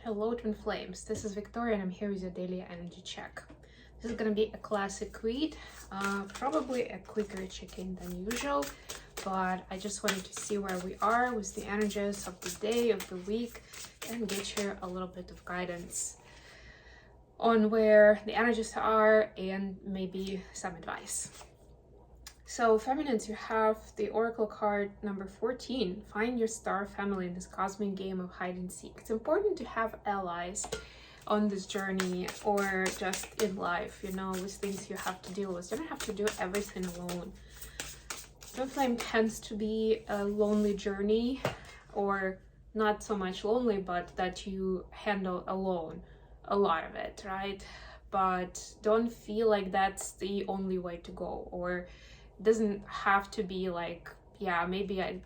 Hello, Twin Flames. This is Victoria, and I'm here with your daily energy check. This is gonna be a classic read, probably a quicker check-in than usual, but I just wanted to see where we are with the energies of the day, of the week, and get you a little bit of guidance on where the energies are and maybe some advice. So, feminines, you have the Oracle card number 14. Find your star family in this cosmic game of hide and seek. It's important to have allies on this journey or just in life, you know, with things you have to deal with. You don't have to do everything alone. Twin flame tends to be a lonely journey, or not so much lonely, but that you handle alone a lot of it, right? But don't feel like that's the only way to go, or doesn't have to be like, yeah, maybe I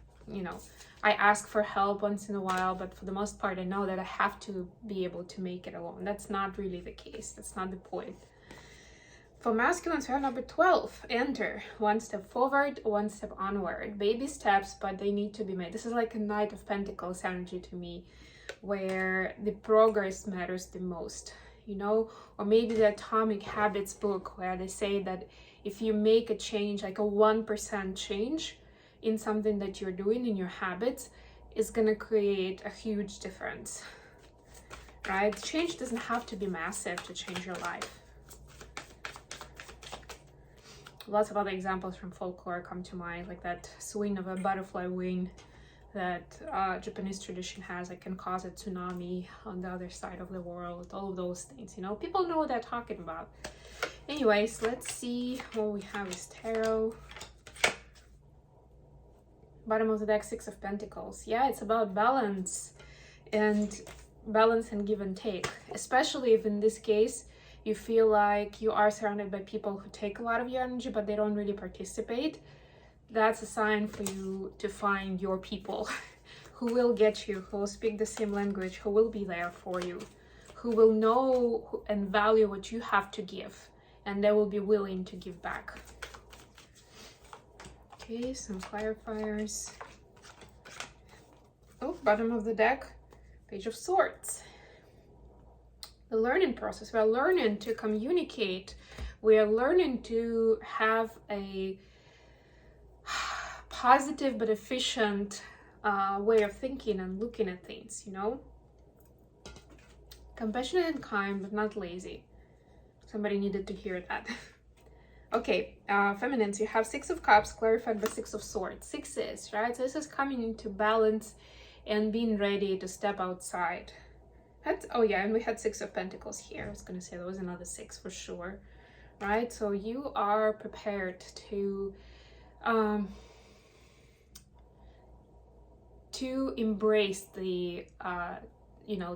ask for help once in a while, but for the most part I know that I have to be able to make it alone. That's not really the case. That's not the point. For masculines, we have number 12. Enter. One step forward, one step onward. Baby steps, but they need to be made. This is like a Knight of Pentacles energy to me, where the progress matters the most, you know? Or maybe the Atomic Habits book, where they say that if you make a change, like a 1% change in something that you're doing in your habits, is gonna create a huge difference, right? Change doesn't have to be massive to change your life. Lots of other examples from folklore come to mind, like that swing of a butterfly wing that Japanese tradition has, that can cause a tsunami on the other side of the world. All of those things, you know, people know what they're talking about. Anyways, let's see what we have is tarot. Bottom of the deck, Six of Pentacles. Yeah, it's about balance and give and take, especially if in this case you feel like you are surrounded by people who take a lot of your energy but they don't really participate. That's a sign for you to find your people who will get you, who will speak the same language, who will be there for you, who will know and value what you have to give, and they will be willing to give back. Okay, some clarifiers. Oh, bottom of the deck, Page of Swords. The learning process. We're learning to communicate. We are learning to have a positive but efficient way of thinking and looking at things, you know? Compassionate and kind, but not lazy. Somebody needed to hear that. Okay, feminines, you have Six of Cups clarified by Six of Swords. Sixes, right? So this is coming into balance and being ready to step outside. Oh yeah, and we had Six of Pentacles here. I was gonna say there was another six for sure, right? So you are prepared to embrace the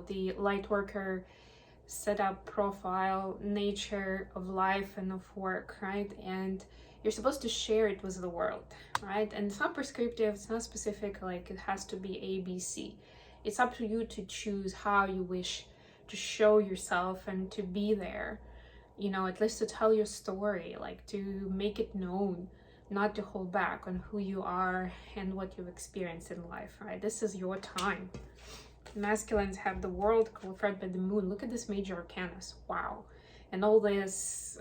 the light worker setup profile nature of life and of work, right? And you're supposed to share it with the world, right? And it's not prescriptive, it's not specific, like it has to be A, B, C. It's up to you to choose how you wish to show yourself and to be there, you know, at least to tell your story, like to make it known, not to hold back on who you are and what you've experienced in life, right? This is your time. Masculines have the World clarified by the Moon. Look at this major arcanas. Wow. And all this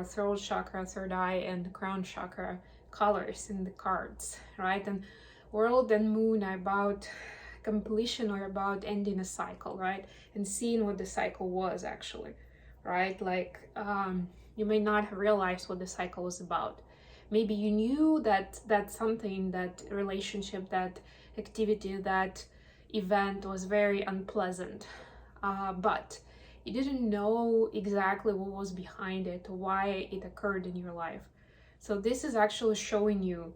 throat chakra, third eye, and crown chakra colors in the cards, right? And World and Moon are about completion or about ending a cycle, right? And seeing what the cycle was actually, right? Like you may not have realized what the cycle was about. Maybe you knew that something, that relationship, that activity, that event was very unpleasant, but you didn't know exactly what was behind it, why it occurred in your life. So this is actually showing you,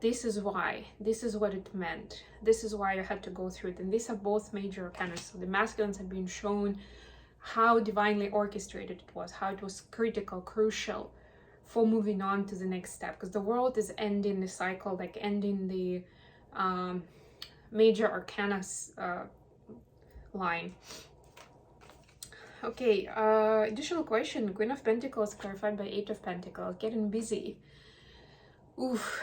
this is why, this is what it meant, this is why you had to go through it. And these are both major arcana. So the masculines have been shown how divinely orchestrated it was, how it was critical, crucial for moving on to the next step, because the World is ending the cycle, like ending the major arcanas line. Okay, additional question. Queen of Pentacles clarified by Eight of Pentacles. Getting busy. Oof.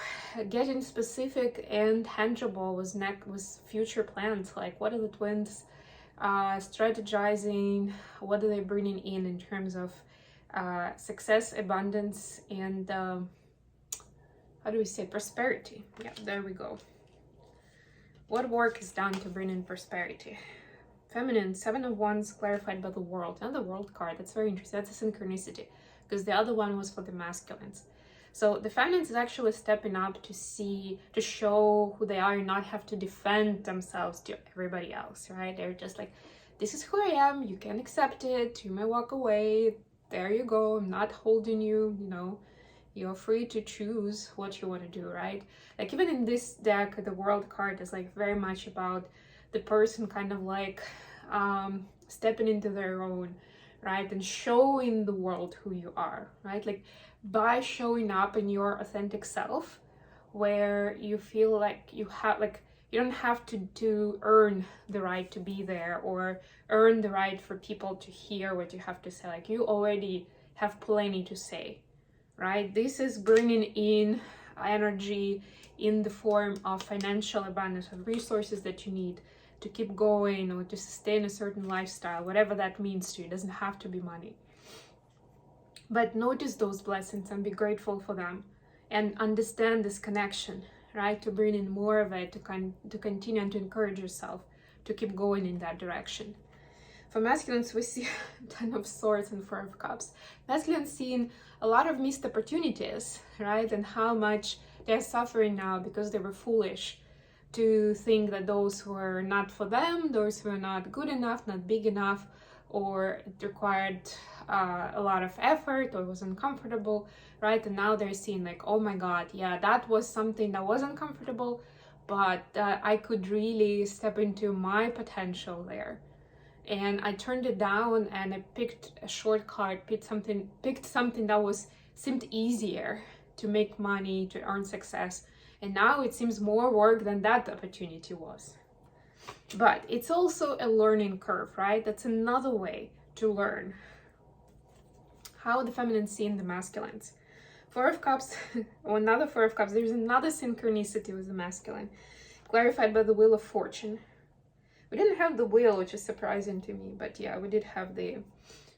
Getting specific and tangible with future plans. Like, what are the twins strategizing. What are they bringing in terms of success, abundance, and how do we say, prosperity? Yeah, there we go. What work is done to bring in prosperity? Feminine, 7 of Wands, clarified by the World. Another World card. That's very interesting. That's a synchronicity, because the other one was for the masculines. So the feminines is actually stepping up to see, to show who they are, and not have to defend themselves to everybody else, right? They're just like, this is who I am. You can accept it. You may walk away. There you go. I'm not holding you, you know. You're free to choose what you want to do, right? Like even in this deck, the World card is like very much about the person kind of like stepping into their own, right? And showing the world who you are, right? Like by showing up in your authentic self, where you feel like you have, like, you don't have to earn the right to be there or earn the right for people to hear what you have to say. Like you already have plenty to say, right? This is bringing in energy in the form of financial abundance, of resources that you need to keep going or to sustain a certain lifestyle, whatever that means to you. It doesn't have to be money. But notice those blessings and be grateful for them, and understand this connection, right? To bring in more of it, to continue and to encourage yourself to keep going in that direction. For masculines, we see 10 of Swords and 4 of Cups. Masculines seeing a lot of missed opportunities, right? And how much they're suffering now because they were foolish to think that those were not for them, those who were not good enough, not big enough, or it required a lot of effort or was uncomfortable, right? And now they're seeing like, oh my God, yeah, that was something that was uncomfortable, but I could really step into my potential there. And I turned it down and I picked a shortcut, picked something that seemed easier to make money, to earn success. And now it seems more work than that opportunity was. But it's also a learning curve, right? That's another way to learn how the feminine see in the masculines. 4 of Cups, or another 4 of Cups, there's another synchronicity with the masculine, clarified by the Wheel of Fortune. We didn't have the wheel, which is surprising to me, but yeah, we did have the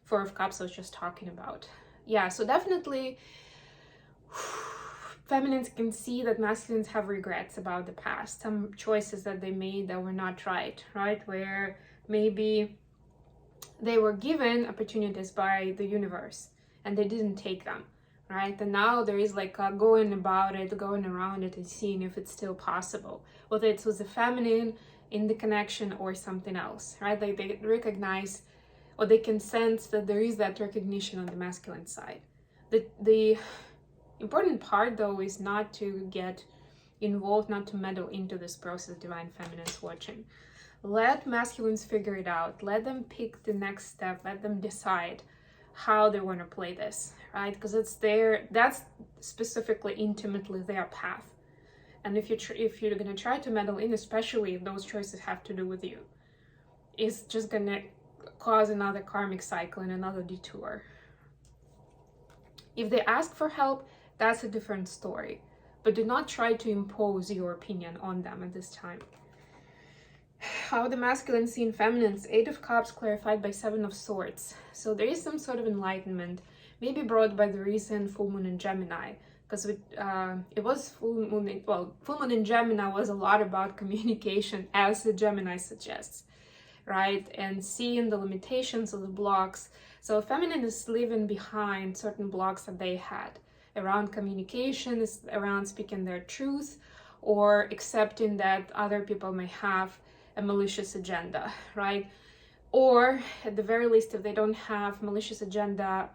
4 of Cups I was just talking about. Yeah, so definitely feminines can see that masculines have regrets about the past, some choices that they made that were not right, Where maybe they were given opportunities by the universe and they didn't take them, right? And now there is like going around it and seeing if it's still possible, whether it was the feminine in the connection or something else, right? Like they recognize, or they can sense that there is that recognition on the masculine side. The important part though is not to get involved, not to meddle into this process, divine feminines watching. Let masculines figure it out. Let them pick the next step. Let them decide how they want to play this, right? Because that's specifically intimately their path. And if you're gonna try to meddle in, especially if those choices have to do with you, it's just gonna cause another karmic cycle and another detour. If they ask for help, that's a different story. But do not try to impose your opinion on them at this time. How the masculine see in feminines, 8 of Cups clarified by 7 of Swords. So there is some sort of enlightenment, maybe brought by the recent full moon in Gemini, because it was full moon in Gemini was a lot about communication, as the Gemini suggests, right? And seeing the limitations of the blocks. So feminine is leaving behind certain blocks that they had around communication, is around speaking their truth, or accepting that other people may have a malicious agenda, right? Or at the very least, if they don't have malicious agenda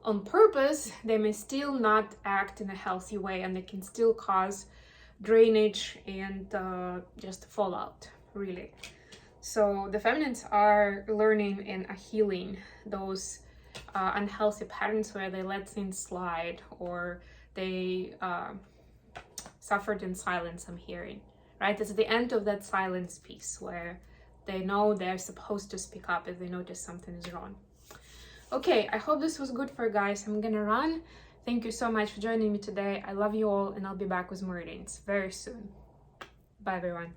on purpose, they may still not act in a healthy way, and they can still cause drainage and just fallout, really. So the feminines are learning and healing those unhealthy patterns where they let things slide, or they suffered in silence, I'm hearing, right? It's the end of that silence piece where they know they're supposed to speak up if they notice something is wrong. Okay, I hope this was good for you guys. I'm gonna run. Thank you so much for joining me today. I love you all, and I'll be back with more readings very soon. Bye, everyone.